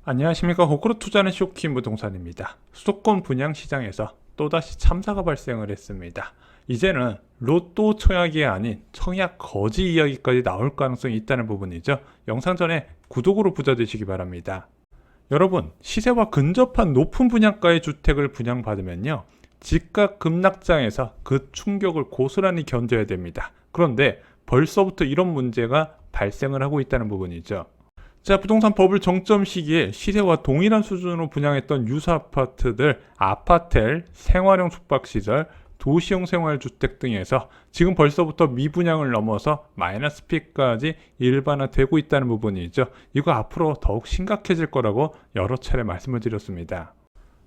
안녕하십니까. 거꾸로 투자는 쇼킹 부동산입니다. 수도권 분양 시장에서 또다시 참사가 발생을 했습니다. 이제는 로또 청약이 아닌 청약 거지 이야기까지 나올 가능성이 있다는 부분이죠. 영상 전에 구독으로 부자 되시기 바랍니다. 여러분, 시세와 근접한 높은 분양가의 주택을 분양받으면요, 집값 급락장에서 그 충격을 고스란히 견뎌야 됩니다. 그런데 벌써부터 이런 문제가 발생을 하고 있다는 부분이죠. 자, 부동산 버블 정점 시기에 시세와 동일한 수준으로 분양했던 유사 아파트들, 아파텔, 생활형 숙박시설, 도시형 생활주택 등에서 지금 벌써부터 미분양을 넘어서 마이너스 피까지 일반화되고 있다는 부분이죠. 이거 앞으로 더욱 심각해질 거라고 여러 차례 말씀을 드렸습니다.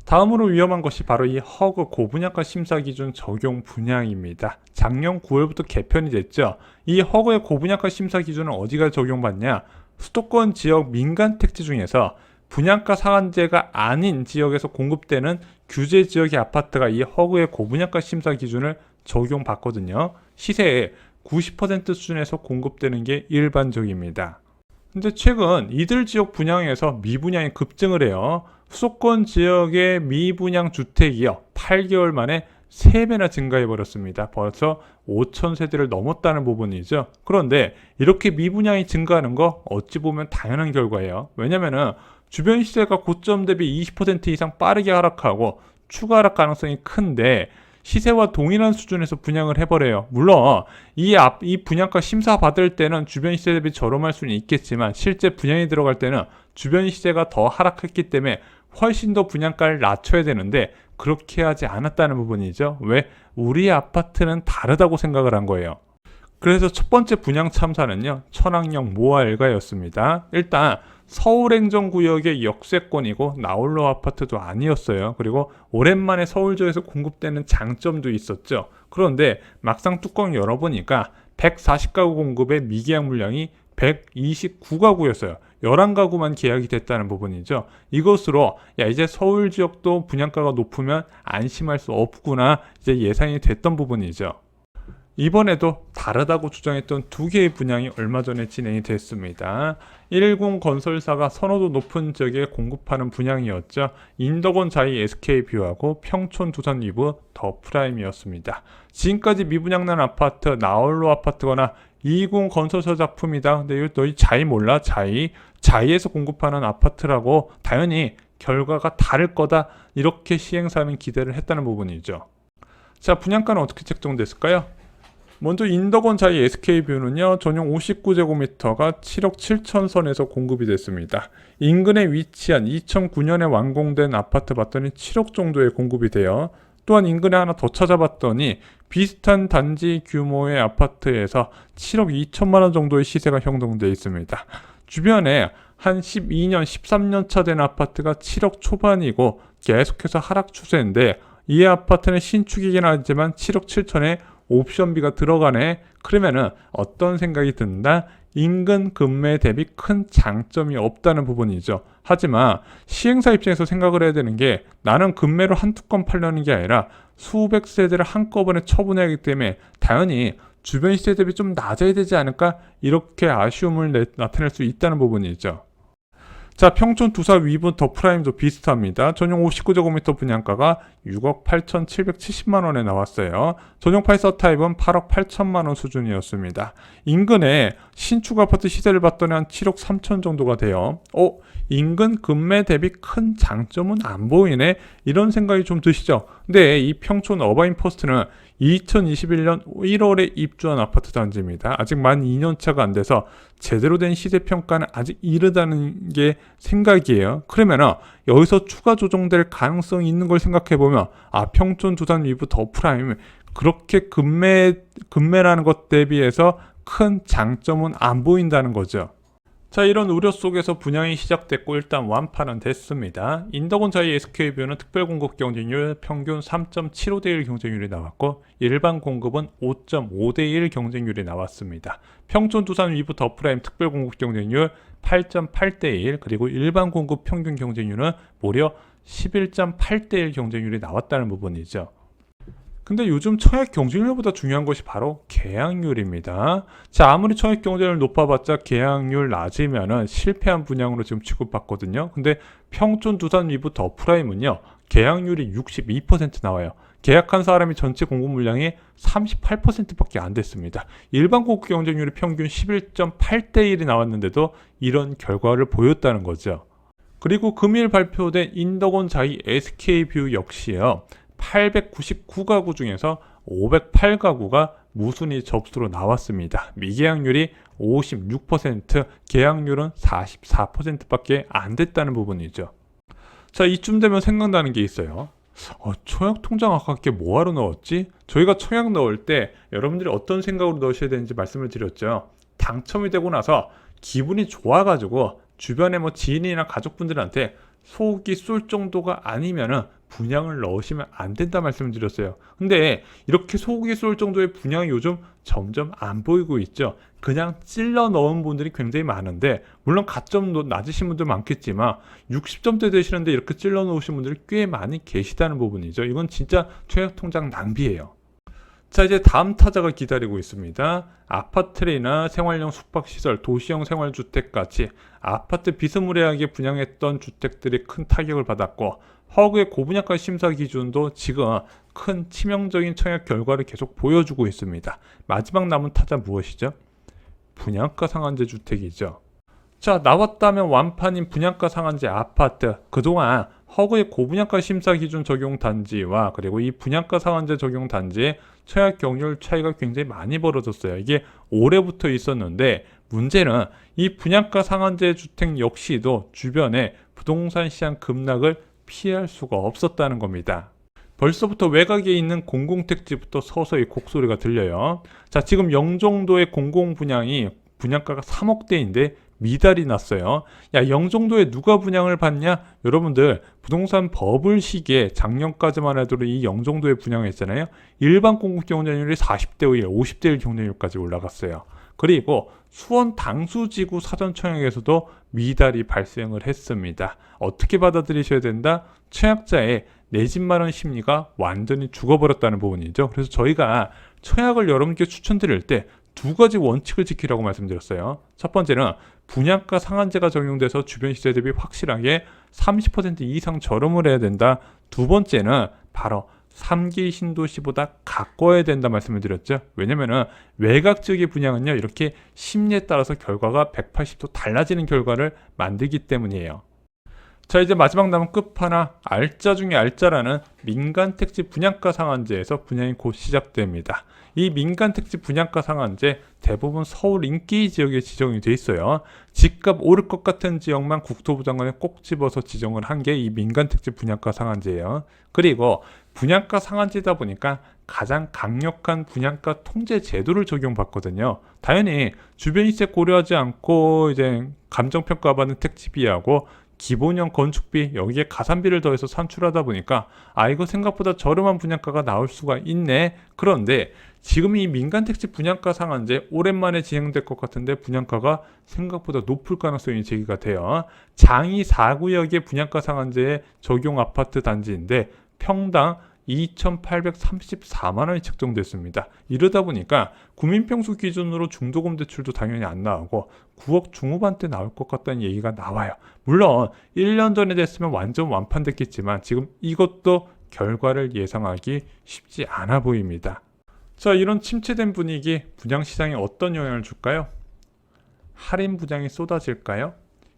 다음으로 위험한 것이 바로 이 허그 고분양가 심사기준 적용 분양입니다. 작년 9월부터 개편이 됐죠. 이 허그의 고분양가 심사기준은 어디가 적용받냐? 수도권 지역 민간 택지 중에서 분양가 상한제가 아닌 지역에서 공급되는 규제 지역의 아파트가 이 허그의 고분양가 심사 기준을 적용받거든요. 시세의 90% 수준에서 공급되는 게 일반적입니다. 근데 최근 이들 지역 분양에서 미분양이 급증을 해요. 수도권 지역의 미분양 주택이요, 8개월 만에 3배나 증가해버렸습니다. 벌써 5천 세대를 넘었다는 부분이죠. 그런데 이렇게 미분양이 증가하는 거 어찌 보면 당연한 결과예요. 왜냐면은 주변 시세가 고점 대비 20% 이상 빠르게 하락하고 추가 하락 가능성이 큰데 시세와 동일한 수준에서 분양을 해버려요. 물론 이 분양가 심사 받을 때는 주변 시세 대비 저렴할 수는 있겠지만 실제 분양이 들어갈 때는 주변 시세가 더 하락했기 때문에 훨씬 더 분양가를 낮춰야 되는데 그렇게 하지 않았다는 부분이죠. 왜? 우리 아파트는 다르다고 생각을 한 거예요. 그래서 첫 번째 분양 참사는요, 천왕역 모아엘가였습니다. 일단 서울행정구역의 역세권이고 나홀로 아파트도 아니었어요. 그리고 오랜만에 서울저에서 공급되는 장점도 있었죠. 그런데 막상 뚜껑 열어보니까 140가구 공급의 미계약 물량이 129가구였어요. 11가구만 계약이 됐다는 부분이죠. 이것으로 이제 서울 지역도 분양가가 높으면 안심할 수 없구나, 이제 예상이 됐던 부분이죠. 이번에도 다르다고 주장했던 2개의 분양이 얼마 전에 진행이 됐습니다. 110 건설사가 선호도 높은 지역에 공급하는 분양이었죠. 인덕원 자이 SK뷰하고 평촌 두산 위브 더 프라임이었습니다. 지금까지 미분양난 아파트, 나홀로 아파트거나 220 건설사 작품이다. 근데 이거 너희 자이 몰라? 자이에서 공급하는 아파트라고 당연히 결과가 다를 거다, 이렇게 시행사는 기대를 했다는 부분이죠. 자, 분양가는 어떻게 책정됐을까요? 먼저 인덕원 자이 SK뷰는요, 전용 59제곱미터가 7억 7천 선에서 공급이 됐습니다. 인근에 위치한 2009년에 완공된 아파트 봤더니 7억 정도에 공급이 돼요. 또한 인근에 하나 더 찾아봤더니 비슷한 단지 규모의 아파트에서 7억 2천만 원 정도의 시세가 형성되어 있습니다. 주변에 한 12년, 13년 차 된 아파트가 7억 초반이고 계속해서 하락 추세인데, 이 아파트는 신축이긴 하지만 7억 7천에 옵션비가 들어가네. 그러면은 어떤 생각이 든다? 인근 급매 대비 큰 장점이 없다는 부분이죠. 하지만 시행사 입장에서 생각을 해야 되는 게, 나는 급매로 한두 건 팔려는 게 아니라 수백 세대를 한꺼번에 처분해야 하기 때문에 당연히 주변 시세 대비 좀 낮아야 되지 않을까, 이렇게 아쉬움을 나타낼 수 있다는 부분이죠. 자, 평촌 두산 위브 더 프라임도 비슷합니다. 전용 59제곱미터 분양가가 6억 8,770만 원에 나왔어요. 전용 8서 타입은 8억 8천만 원 수준이었습니다. 인근에 신축 아파트 시세를 봤더니 한 7억 3천 정도가 돼요. 인근 급매 대비 큰 장점은 안 보이네, 이런 생각이 좀 드시죠. 근데 이 평촌 어바인포스트는 2021년 1월에 입주한 아파트 단지입니다. 아직 만 2년차가 안 돼서 제대로 된 시세 평가는 아직 이르다는 게 생각이에요. 그러면 여기서 추가 조정될 가능성이 있는 걸 생각해보면, 평촌 두산 위브 더 프라임 그렇게 급매라는 것 대비해서 큰 장점은 안 보인다는 거죠. 자, 이런 우려 속에서 분양이 시작됐고 일단 완판은 됐습니다. 인덕원 자이 SK뷰는 특별공급 경쟁률 평균 3.75대1 경쟁률이 나왔고 일반 공급은 5.5대1 경쟁률이 나왔습니다. 평촌 두산 위브 더 프라임 특별공급 경쟁률 8.8대1, 그리고 일반 공급 평균 경쟁률은 무려 11.8대1 경쟁률이 나왔다는 부분이죠. 근데 요즘 청약 경쟁률보다 중요한 것이 바로 계약률입니다. 자, 아무리 청약 경쟁률 높아봤자 계약률 낮으면은 실패한 분양으로 지금 취급받거든요. 근데 평촌, 두산, 위브, 더 프라임은요, 계약률이 62% 나와요. 계약한 사람이 전체 공급 물량이 38%밖에 안 됐습니다. 일반 공급 경쟁률이 평균 11.8대 1이 나왔는데도 이런 결과를 보였다는 거죠. 그리고 금일 발표된 인더곤 자이 SK뷰 역시요. 899가구 중에서 508가구가 무순위 접수로 나왔습니다. 미계약률이 56%, 계약률은 44%밖에 안 됐다는 부분이죠. 자, 이쯤 되면 생각나는 게 있어요. 청약 통장 아깝게 뭐하러 넣었지? 저희가 청약 넣을 때 여러분들이 어떤 생각으로 넣으셔야 되는지 말씀을 드렸죠. 당첨이 되고 나서 기분이 좋아가지고 주변에 뭐 지인이나 가족분들한테 속이 쏠 정도가 아니면은 분양을 넣으시면 안 된다 말씀을 드렸어요. 근데 이렇게 속이 쏠 정도의 분양이 요즘 점점 안 보이고 있죠. 그냥 찔러 넣은 분들이 굉장히 많은데, 물론 가점도 낮으신 분들 많겠지만 60점대 되시는데 이렇게 찔러 놓으신 분들이 꽤 많이 계시다는 부분이죠. 이건 진짜 청약 통장 낭비예요. 자, 이제 다음 타자가 기다리고 있습니다. 아파트나 생활형 숙박시설, 도시형 생활주택까지 아파트 비스무리하게 분양했던 주택들이 큰 타격을 받았고, 허그의 고분양가 심사 기준도 지금 큰 치명적인 청약 결과를 계속 보여주고 있습니다. 마지막 남은 타자 무엇이죠? 분양가 상한제 주택이죠. 자, 나왔다면 완판인 분양가 상한제 아파트. 그동안 허그의 고분양가 심사 기준 적용 단지와 그리고 이 분양가 상한제 적용 단지의 청약 경률 차이가 굉장히 많이 벌어졌어요. 이게 올해부터 있었는데, 문제는 이 분양가 상한제 주택 역시도 주변에 부동산 시장 급락을 피할 수가 없었다는 겁니다. 벌써부터 외곽에 있는 공공택지부터 서서히 곡소리가 들려요. 자, 지금 영종도의 공공분양이 분양가가 3억대인데 미달이 났어요. 야, 영종도에 누가 분양을 받냐? 여러분들 부동산 버블 시기에 작년까지만 해도 이 영종도에 분양했잖아요. 일반 공급 경쟁률이 40대 1, 50대 1 경쟁률까지 올라갔어요. 그리고 수원 당수지구 사전청약에서도 미달이 발생을 했습니다. 어떻게 받아들이셔야 된다? 청약자의 내 집 마련 심리가 완전히 죽어버렸다는 부분이죠. 그래서 저희가 청약을 여러분께 추천드릴 때 두 가지 원칙을 지키라고 말씀드렸어요. 첫 번째는 분양가 상한제가 적용돼서 주변 시세 대비 확실하게 30% 이상 저렴을 해야 된다. 두 번째는 바로 3기 신도시보다 가까워야 된다 말씀을 드렸죠. 왜냐면은 외곽 지역의 분양은요, 이렇게 심리에 따라서 결과가 180도 달라지는 결과를 만들기 때문이에요. 자, 이제 마지막 남은 끝판왕, 알짜 중에 알짜라는 민간택지 분양가 상한제에서 분양이 곧 시작됩니다. 이 민간택지 분양가 상한제 대부분 서울 인기 지역에 지정이 돼 있어요. 집값 오를 것 같은 지역만 국토부 장관에 꼭 집어서 지정을 한 게 이 민간택지 분양가 상한제예요. 그리고 분양가 상한제다 보니까 가장 강력한 분양가 통제 제도를 적용받거든요. 당연히 주변 시세 고려하지 않고 이제 감정평가받는 택지비하고 기본형 건축비, 여기에 가산비를 더해서 산출하다 보니까 이거 생각보다 저렴한 분양가가 나올 수가 있네. 그런데 지금 이 민간택지 분양가 상한제 오랜만에 진행될 것 같은데 분양가가 생각보다 높을 가능성이 제기가 돼요. 장이 4구역의 분양가 상한제에 적용 아파트 단지인데 평당 2,834만 원이 책정됐습니다. 이러다 보니까 국민평수 기준으로 중도금 대출도 당연히 안 나오고 9억 중후반대 나올 것 같다는 얘기가 나와요. 물론 1년 전에 됐으면 완전 완판됐겠지만 지금 이것도 결과를 예상하기 쉽지 않아 보입니다. 자, 이런 침체된 분위기 분양시장에 어떤 영향을 줄까요? 할인 분양이 쏟아질까요?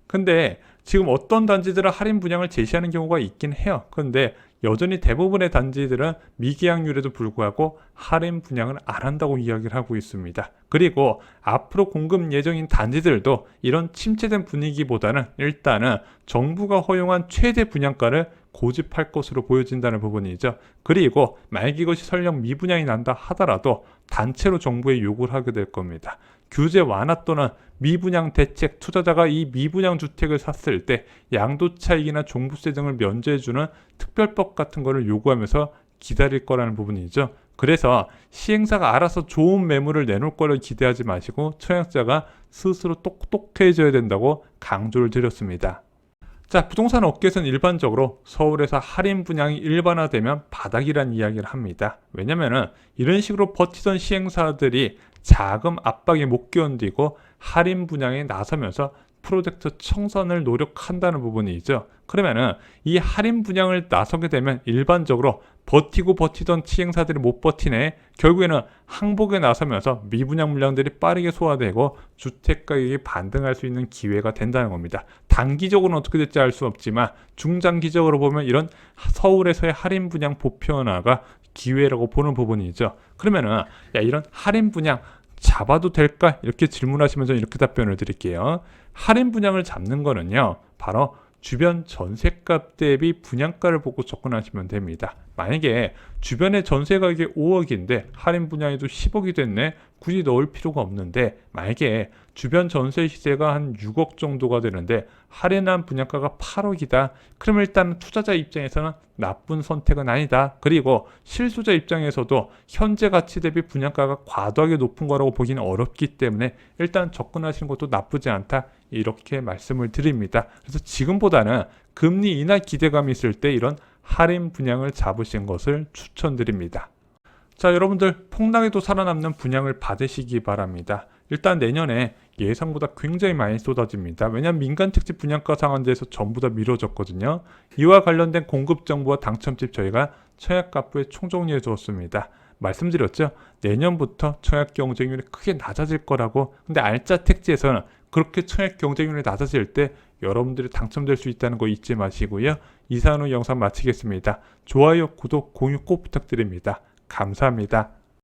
근데 지금 어떤 단지들은 할인 분양을 제시하는 경우가 있긴 해요. 그런데 여전히 대부분의 단지들은 미계약률에도 불구하고 할인 분양을 안 한다고 이야기를 하고 있습니다. 그리고 앞으로 공급 예정인 단지들도 이런 침체된 분위기보다는 일단은 정부가 허용한 최대 분양가를 고집할 것으로 보여진다는 부분이죠. 그리고 만약 이것이 설령 미분양이 난다 하더라도 단체로 정부에 요구를 하게 될 겁니다. 규제 완화 또는 미분양 대책, 투자자가 이 미분양 주택을 샀을 때 양도차익이나 종부세 등을 면제해주는 특별법 같은 거를 요구하면서 기다릴 거라는 부분이죠. 그래서 시행사가 알아서 좋은 매물을 내놓을 거를 기대하지 마시고 청약자가 스스로 똑똑해져야 된다고 강조를 드렸습니다. 자, 부동산 업계에서는 일반적으로 서울에서 할인 분양이 일반화되면 바닥이란 이야기를 합니다. 왜냐면은 이런 식으로 버티던 시행사들이 자금 압박에 못 견디고 할인 분양에 나서면서 프로젝트 청산을 노력한다는 부분이죠. 그러면은 이 할인 분양을 나서게 되면 일반적으로 버티던 시행사들이 못 버티네, 결국에는 항복에 나서면서 미분양 물량들이 빠르게 소화되고 주택 가격이 반등할 수 있는 기회가 된다는 겁니다. 단기적으로는 어떻게 될지 알 수 없지만 중장기적으로 보면 이런 서울에서의 할인 분양 보편화가 기회라고 보는 부분이죠. 그러면은 야, 이런 할인 분양 잡아도 될까? 이렇게 질문하시면서 이렇게 답변을 드릴게요. 할인 분양을 잡는 거는요, 바로 주변 전세값 대비 분양가를 보고 접근하시면 됩니다. 만약에 주변의 전세 가격이 5억인데 할인 분양에도 10억이 됐네, 굳이 넣을 필요가 없는데, 만약에 주변 전세 시세가 한 6억 정도가 되는데 할인한 분양가가 8억이다. 그러면 일단 투자자 입장에서는 나쁜 선택은 아니다. 그리고 실수자 입장에서도 현재 가치 대비 분양가가 과도하게 높은 거라고 보기는 어렵기 때문에 일단 접근하시는 것도 나쁘지 않다, 이렇게 말씀을 드립니다. 그래서 지금보다는 금리 인하 기대감이 있을 때 이런 할인 분양을 잡으신 것을 추천드립니다. 자, 여러분들 폭락에도 살아남는 분양을 받으시기 바랍니다. 일단 내년에 예상보다 굉장히 많이 쏟아집니다. 왜냐하면 민간 택지 분양가 상한제에서 전부 다 미뤄졌거든요. 이와 관련된 공급 정보와 당첨집 저희가 청약가부에 총정리해 주었습니다. 말씀드렸죠? 내년부터 청약 경쟁률이 크게 낮아질 거라고. 근데 알짜 택지에서는 그렇게 청약 경쟁률이 낮아질 때 여러분들이 당첨될 수 있다는 거 잊지 마시고요. 이상 후 영상 마치겠습니다. 좋아요, 구독, 공유 꼭 부탁드립니다. 감사합니다.